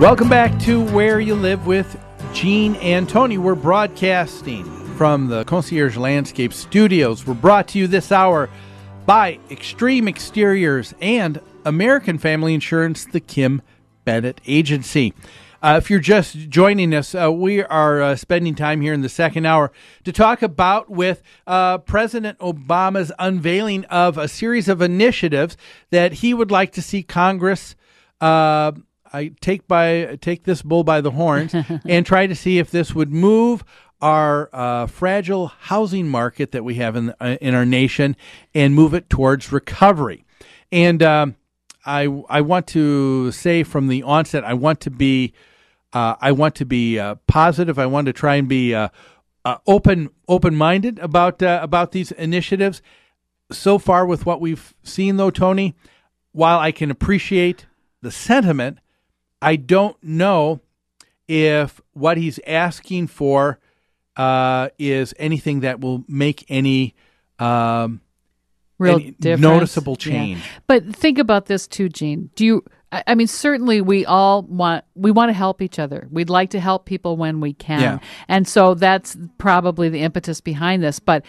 Welcome back to Where You Live with Gene and Tony. We're broadcasting from the Concierge Landscape Studios. We're brought to you this hour by Extreme Exteriors and American Family Insurance, the Kim Bennett Agency. If you're just joining us, we are spending time here in the second hour to talk about with President Obama's unveiling of a series of initiatives that he would like to see Congress take this bull by the horns and try to see if this would move our fragile housing market that we have in our nation and move it towards recovery. And I want to say from the onset, I want to be positive. I want to try and be open-minded about these initiatives. So far, with what we've seen, though, Tony, while I can appreciate the sentiment, I don't know if what he's asking for is anything that will make any real noticeable change. Yeah. But think about this too, Gene. I mean, certainly we want to help each other. We'd like to help people when we can. Yeah. And so that's probably the impetus behind this. But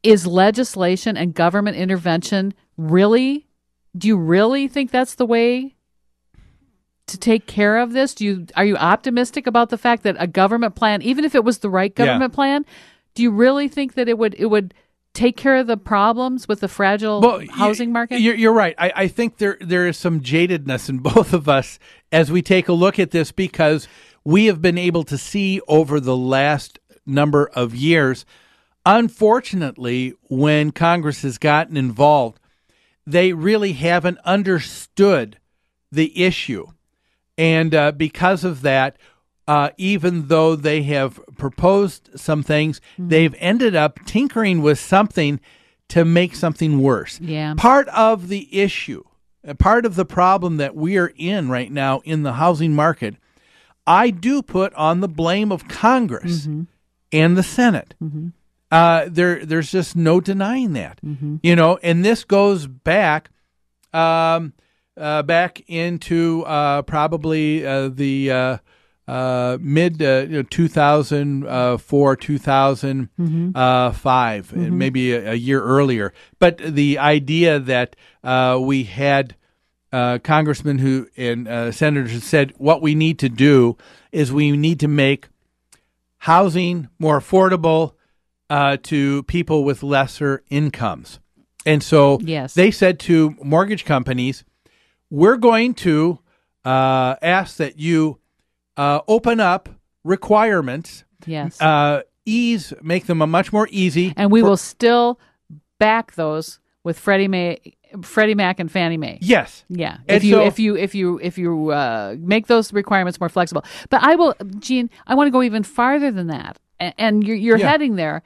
is legislation and government intervention do you really think that's the way to take care of this? Are you optimistic about the fact that a government plan, even if it was the right government plan, do you really think that it would take care of the problems with the fragile housing market? You're right. I think there is some jadedness in both of us as we take a look at this, because we have been able to see over the last number of years, unfortunately, when Congress has gotten involved, they really haven't understood the issue. And because of that, even though they have proposed some things, they've ended up tinkering with something to make something worse. Yeah. Part of the issue, part of the problem that we are in right now in the housing market, I do put on the blame of Congress and the Senate. There's just no denying that. And this goes back into probably the mid 2004, 2005, maybe a year earlier. But the idea that we had congressmen and senators who said what we need to do is we need to make housing more affordable to people with lesser incomes. And so they said to mortgage companies, we're going to ask that you open up requirements, make them a much more easy. And we will still back those with Freddie Mac and Fannie Mae. Yes. Yeah. If you make those requirements more flexible. But Gene, I want to go even farther than that. And you're heading there.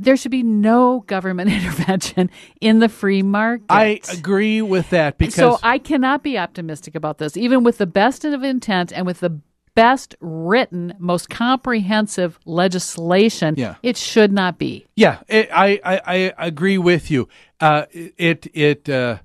There should be no government intervention in the free market. I agree with that. Because so I cannot be optimistic about this, even with the best of intent and with the best written, most comprehensive legislation. It should not be. Yeah, I agree with you. It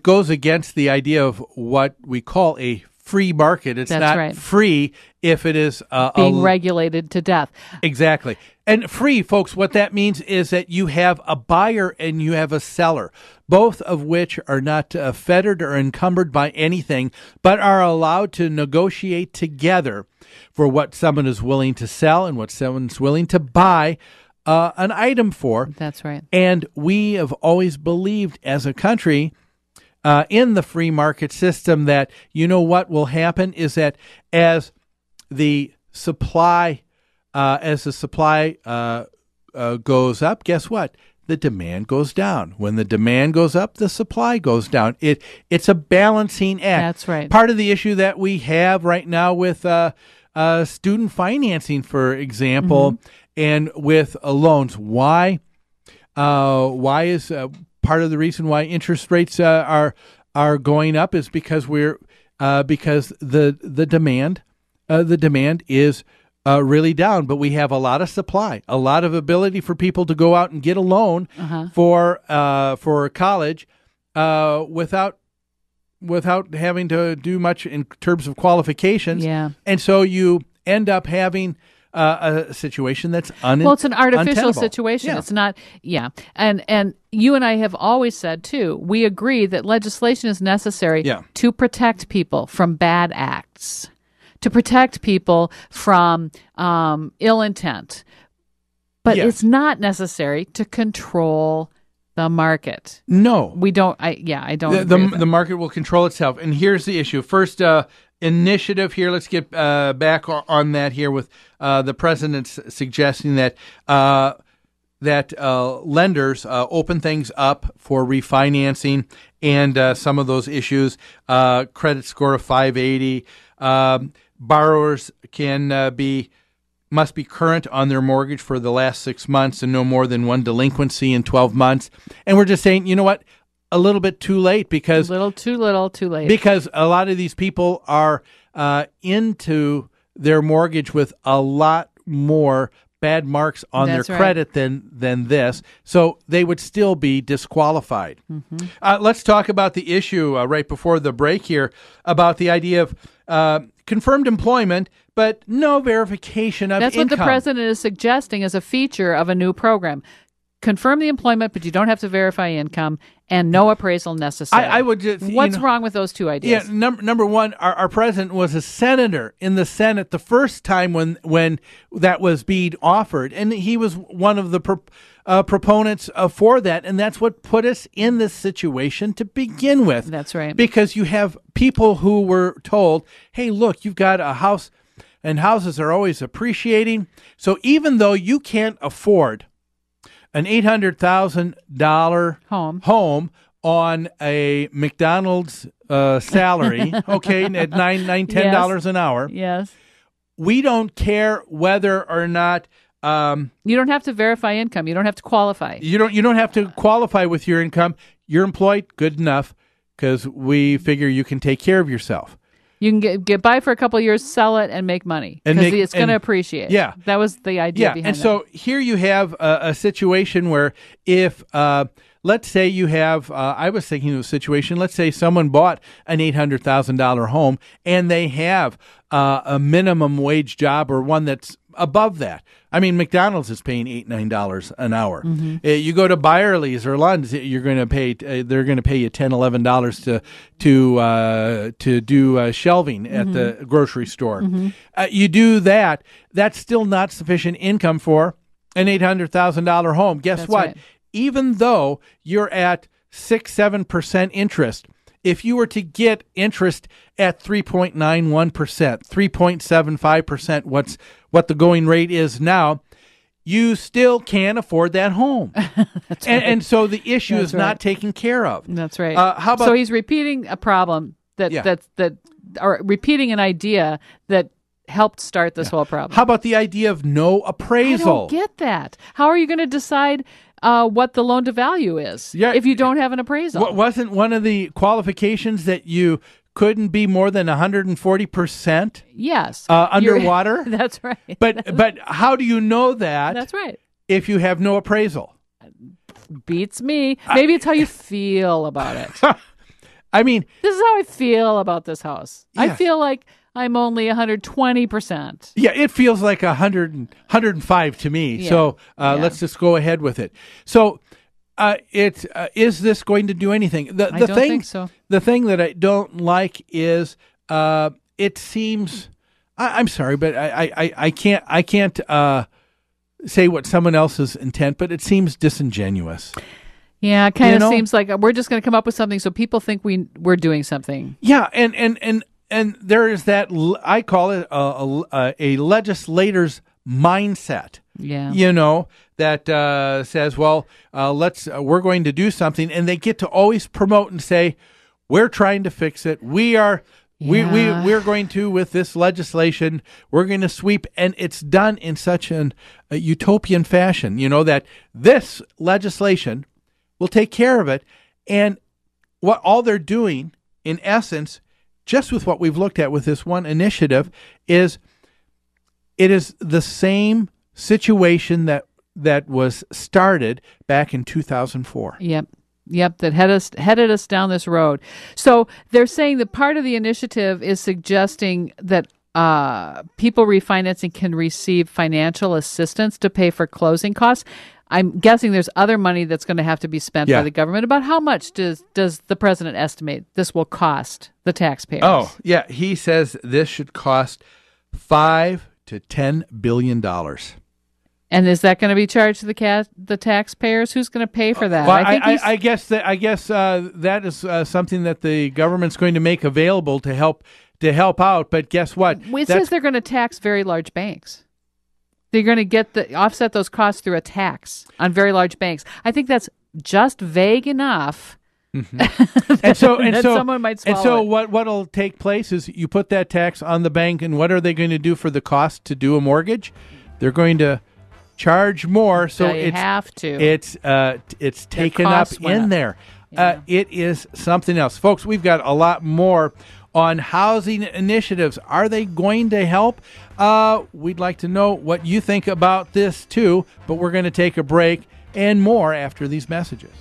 goes against the idea of what we call a free market. It's not free if it is being regulated to death. Exactly. And free, folks, what that means is that you have a buyer and you have a seller, both of which are not fettered or encumbered by anything, but are allowed to negotiate together for what someone is willing to sell and what someone's willing to buy an item for. That's right. And we have always believed as a country in the free market system that, what will happen is that as the supply goes up, guess what? The demand goes down. When the demand goes up, the supply goes down. It's a balancing act. That's right. Part of the issue that we have right now with student financing, for example, and with loans. Why is part of the reason why interest rates are going up is because because the demand is really down, but we have a lot of supply, a lot of ability for people to go out and get a loan for college without without having to do much in terms of qualifications. Yeah. And so you end up having a situation that's well, it's an artificial untenable. situation. Yeah. It's not, and you and I have always said too. We agree that legislation is necessary to protect people from bad acts, to protect people from ill intent, but it's not necessary to control the market. No, we don't. I don't. agree with the market will control itself. And here's the issue. First, initiative here. Let's get back on that here with the president's suggesting that lenders open things up for refinancing and some of those issues. Credit score of 580. Borrowers must be current on their mortgage for the last 6 months and no more than one delinquency in 12 months. And we're just saying, you know what? A little bit too late because too little, too late. Because a lot of these people are into their mortgage with a lot more bad marks on their credit than this, so they would still be disqualified. Mm-hmm. Let's talk about the issue right before the break here about the idea of confirmed employment, but no verification of income. That's what the president is suggesting as a feature of a new program. Confirm the employment, but you don't have to verify income, and no appraisal necessary. I would just. What's wrong with those two ideas? Yeah, number one, our president was a senator in the Senate the first time when that was being offered, and he was one of the proponents for that, and that's what put us in this situation to begin with. That's right. Because you have people who were told, "Hey, look, you've got a house, and houses are always appreciating. So even though you can't afford an $800,000 home on a McDonald's salary, okay, at $10 an hour. Yes. We don't care whether or not you don't have to verify income. You don't have to qualify. You don't have to qualify with your income. You're employed, good enough, because we figure you can take care of yourself. You can get by for a couple of years, sell it, and make money because it's going to appreciate. Yeah, that was the idea behind it. And so here you have a situation where if let's say you have, I was thinking of a situation. Let's say someone bought an $800,000 home and they have a minimum wage job or one that's above that. I mean, McDonald's is paying $8-9 an hour. Mm-hmm. You go to Byerly's or Lund's, you're going to pay. They're going to pay you $10-11 to do shelving at the grocery store. Mm-hmm. You do that. That's still not sufficient income for an $800,000 home. Guess what? Right. Even though you're at 6-7% interest, if you were to get interest at 3.91%, 3.75%, what the going rate is now, you still can't afford that home. That's right. And so the issue is not taken care of. That's right. How about, so he's repeating a problem or repeating an idea that helped start this whole problem. How about the idea of no appraisal? I don't get that. How are you going to decide what the loan to value is if you don't have an appraisal? Wasn't one of the qualifications that you couldn't be more than 140%? Yes. Underwater? That's right. But how do you know that? That's right. If you have no appraisal? Beats me. Maybe it's how you feel about it. I mean, this is how I feel about this house. Yes. I feel like I'm only 120%. Yeah, it feels like 105 to me. Yeah. So let's just go ahead with it. So is this going to do anything? I don't think so. The thing that I don't like is it seems. I'm sorry, but I can't say what someone else's intent, but it seems disingenuous. Yeah, it kind of seems like we're just going to come up with something so people think we're doing something. Yeah, and there is that, I call it a legislator's mindset. Yeah. That says, well, we're going to do something, and they get to always promote and say, we're trying to fix it. We're going to, with this legislation, we're going to sweep, and it's done in such a utopian fashion, that this legislation will take care of it. And what all they're doing, in essence, just with what we've looked at with this one initiative, is it is the same situation that was started back in 2004. Yep. Yep, that headed us down this road. So they're saying that part of the initiative is suggesting that people refinancing can receive financial assistance to pay for closing costs. I'm guessing there's other money that's going to have to be spent by the government. About how much does the president estimate this will cost the taxpayers? Oh, yeah. He says this should cost $5 to $10 billion. And is that going to be charged to the taxpayers? Who's going to pay for that? Well, I guess that is something that the government's going to make available to help out. But guess what? It says they're going to tax very large banks. They're going to offset those costs through a tax on very large banks. I think that's just vague enough. Mm-hmm. and so someone might swallow and so it. what'll take place is you put that tax on the bank, and what are they going to do for the cost to do a mortgage? They're going to charge more, so it's taken up in there. It is something else, folks. We've got a lot more on housing initiatives. Are they going to help? We'd like to know what you think about this too, but we're going to take a break and more after these messages.